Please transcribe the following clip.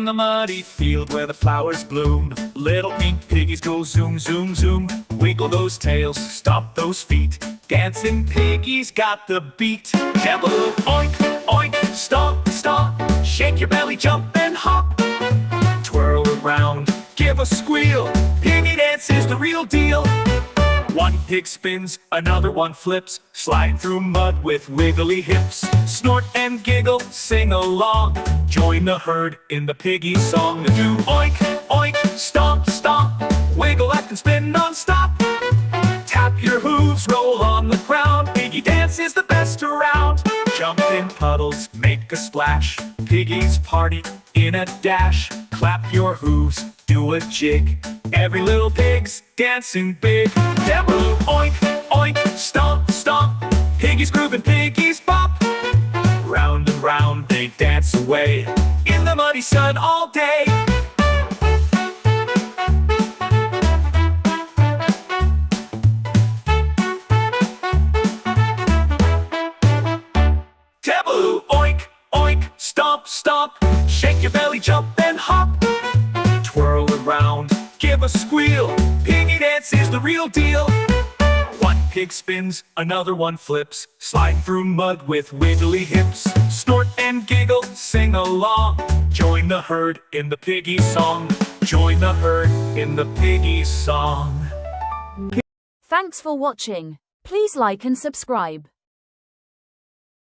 the muddy field where the flowers bloom, little pink piggies go zoom, zoom, zoom. Wiggle those tails, stomp those feet. Dancing piggies got the beat. Dabble, oink, oink, stomp, stomp. Shake your belly, jump and hop. Twirl around, give a squeal. Piggy dance is the real deal. One pig spins, another one flips. Slide through mud with wiggly hips. Snort and giggle, sing along. Join the herd in the piggy song. Do oink, oink, stomp, stomp. Wiggle, act and spin non-stop. Tap your hooves, roll on the ground. Piggy dance is the best around. Jump in puddles, make a splash. Piggies party in a dash. Clap your hooves, do a jig. Every little pig's dancing big. Dabble, oink, oink, stomp, stomp. Piggies groove and piggies bop. Round and round they dance away in the muddy sun all day. Dabble, oink, oink, stomp, stomp. Shake your belly, jump and hop. Twirl around, give a squeal. Piggy dance is the real deal. One pig spins, another one flips. Slide through mud with wiggly hips. Snort and giggle, sing along. Join the herd in the piggy song. Join the herd in the piggy song. Thanks for watching. Please like and subscribe.